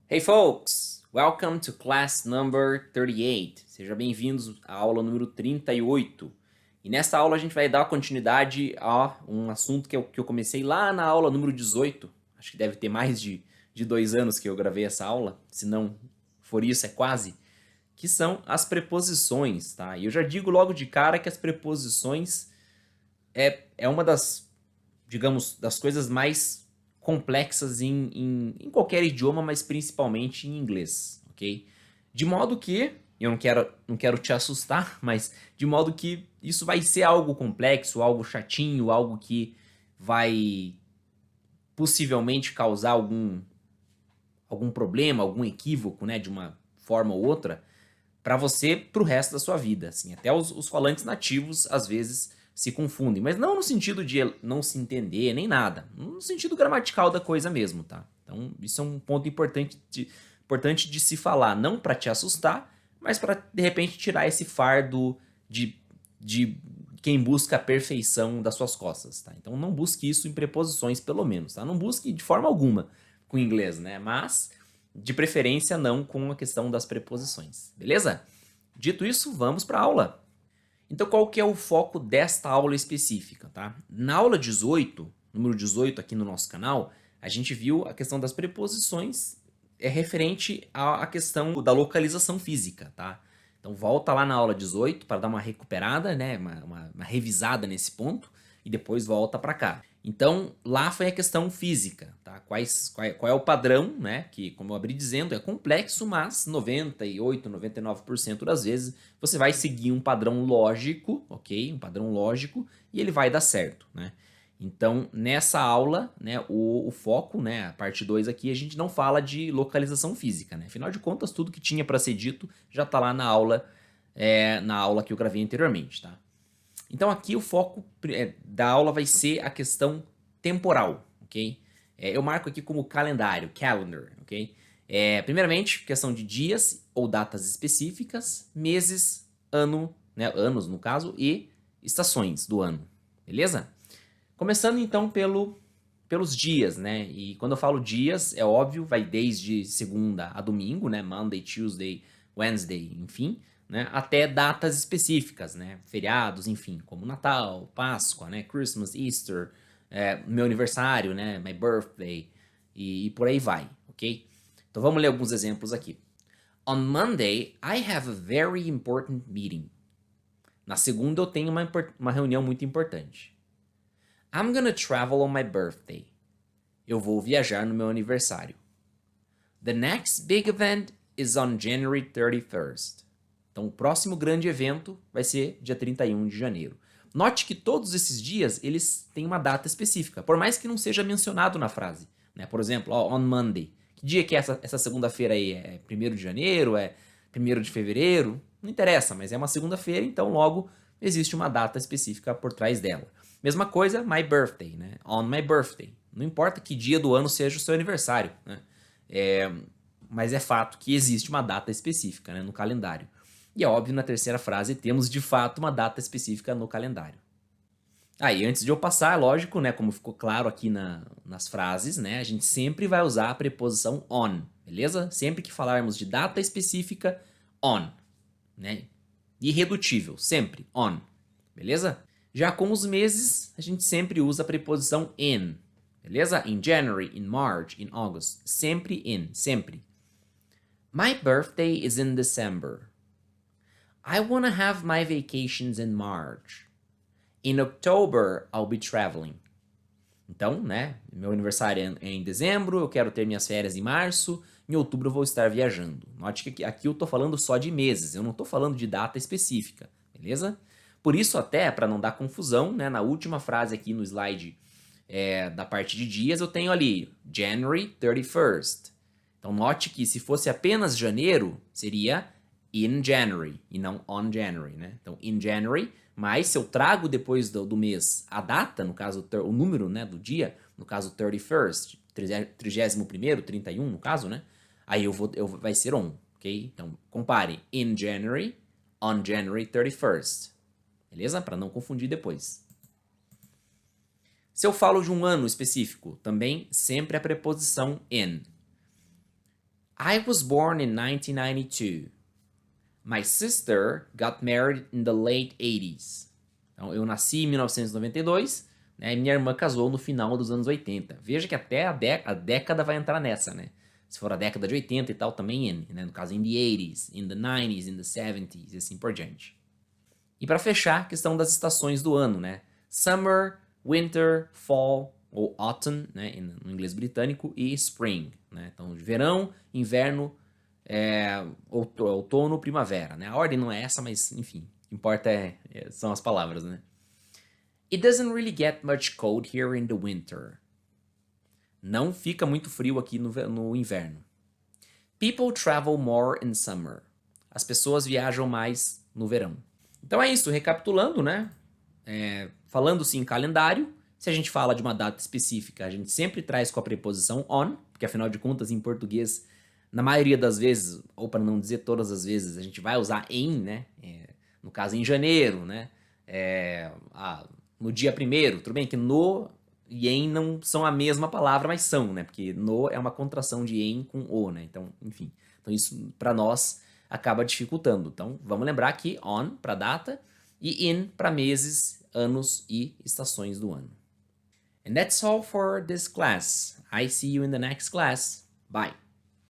Hey folks, welcome to class number 38. Sejam bem-vindos à aula número 38. E nesta aula a gente vai dar continuidade a um assunto que eu comecei lá na aula número 18. Acho que deve ter mais de 2 anos que eu gravei essa aula, se não for isso, é quase. Que são as preposições, tá? E eu já digo logo de cara que as preposições é uma das, digamos, das coisas mais complexas em qualquer idioma, mas principalmente em inglês, ok? De modo que, eu não quero te assustar, mas de modo que isso vai ser algo complexo, algo chatinho, algo que vai possivelmente causar algum problema, algum equívoco, né, de uma forma ou outra, para você pro resto da sua vida, assim. Até os falantes nativos às vezes se confundem, mas não no sentido de não se entender nem nada, no sentido gramatical da coisa mesmo, tá? Então, isso é um ponto importante de se falar, não para te assustar, mas para de repente tirar esse fardo de quem busca a perfeição das suas costas, tá? Então, não busque isso em preposições, pelo menos, tá? Não busque de forma alguma com o inglês, né? Mas de preferência não com a questão das preposições, beleza? Dito isso, vamos para a aula. Então, qual que é o foco desta aula específica, tá? Na aula 18, número 18 aqui no nosso canal, a gente viu a questão das preposições referente à questão da localização física, tá? Então, volta lá na aula 18 para dar uma recuperada, né? Uma revisada nesse ponto e depois volta para cá. Então, lá foi a questão física, tá? Qual é o padrão, né? Que, como eu abri dizendo, é complexo, mas 98, 99% das vezes você vai seguir um padrão lógico, ok? Um padrão lógico e ele vai dar certo, né? Então, nessa aula, né, o foco, né, a parte 2 aqui, a gente não fala de localização física, né? Afinal de contas, tudo que tinha para ser dito já está lá na aula que eu gravei anteriormente, tá? Então aqui o foco da aula vai ser a questão temporal, ok? Eu marco aqui como calendário, calendar, ok? Primeiramente, questão de dias ou datas específicas, meses, ano, né, anos no caso, e estações do ano, beleza? Começando então pelos dias, né? E quando eu falo dias, é óbvio, vai desde segunda a domingo, né? Monday, Tuesday, Wednesday, enfim, né? Até datas específicas, né? Feriados, enfim, como Natal, Páscoa, né? Christmas, Easter, meu aniversário, né? My birthday, e por aí vai, ok? Então vamos ler alguns exemplos aqui. On Monday, I have a very important meeting. Na segunda, eu tenho uma reunião muito importante. I'm gonna travel on my birthday. Eu vou viajar no meu aniversário. The next big event is on January 31st. Então, o próximo grande evento vai ser dia 31 de janeiro. Note que todos esses dias, eles têm uma data específica, por mais que não seja mencionado na frase, né? Por exemplo, on Monday. Que dia que é essa segunda-feira aí? É 1º de janeiro? É 1º de fevereiro? Não interessa, mas é uma segunda-feira, então logo existe uma data específica por trás dela. Mesma coisa, my birthday, né? On my birthday. Não importa que dia do ano seja o seu aniversário, né? Mas é fato que existe uma data específica, né, no calendário. E é óbvio, na terceira frase, temos de fato uma data específica no calendário. Aí, antes de eu passar, é lógico, né, como ficou claro aqui nas frases, né, a gente sempre vai usar a preposição on, beleza? Sempre que falarmos de data específica, on, né? Irredutível, sempre, on, beleza? Já com os meses, a gente sempre usa a preposição in, beleza? In January, in March, in August, sempre in, sempre. My birthday is in December. I want to have my vacations in March. In October, I'll be traveling. Então, né, meu aniversário é em dezembro, eu quero ter minhas férias em março, em outubro eu vou estar viajando. Note que aqui eu estou falando só de meses, eu não estou falando de data específica, beleza? Por isso até, para não dar confusão, né, na última frase aqui no slide da parte de dias, eu tenho ali January 31st. Então note que se fosse apenas janeiro, seria in January e não on January, né? Então in January, mas se eu trago depois do mês a data, no caso o número, né, do dia, no caso 31st, 31º, 31 no caso, né? Aí vai ser on, ok? Então compare in January, on January 31st. Beleza? Para não confundir depois. Se eu falo de um ano específico, também sempre a preposição in. I was born in 1992. My sister got married in the late 80s. Então, eu nasci em 1992, né, e minha irmã casou no final dos anos 80. Veja que até a década vai entrar nessa, né? Se for a década de 80 e tal, também in, né? No caso, in the 80s, in the 90s, in the 70s e assim por diante. E para fechar, a questão das estações do ano, né? Summer, winter, fall ou autumn, né, no inglês britânico, e spring, né? Então, verão, inverno, outono, primavera, né? A ordem não é essa, mas enfim, o que importa são as palavras, né? It doesn't really get much cold here in the winter. Não fica muito frio aqui no inverno. People travel more in summer. As pessoas viajam mais no verão. Então é isso, recapitulando, né? Falando-se em calendário, se a gente fala de uma data específica, a gente sempre traz com a preposição on, porque afinal de contas, em português, na maioria das vezes, ou para não dizer todas as vezes, a gente vai usar em, né? No caso, em janeiro, né? No dia primeiro, tudo bem que no e em não são a mesma palavra, mas são, né? Porque no é uma contração de em com o, né? Então, enfim. Então isso para nós acaba dificultando. Então, vamos lembrar que on para data e in para meses, anos e estações do ano. And that's all for this class. I see you in the next class. Bye.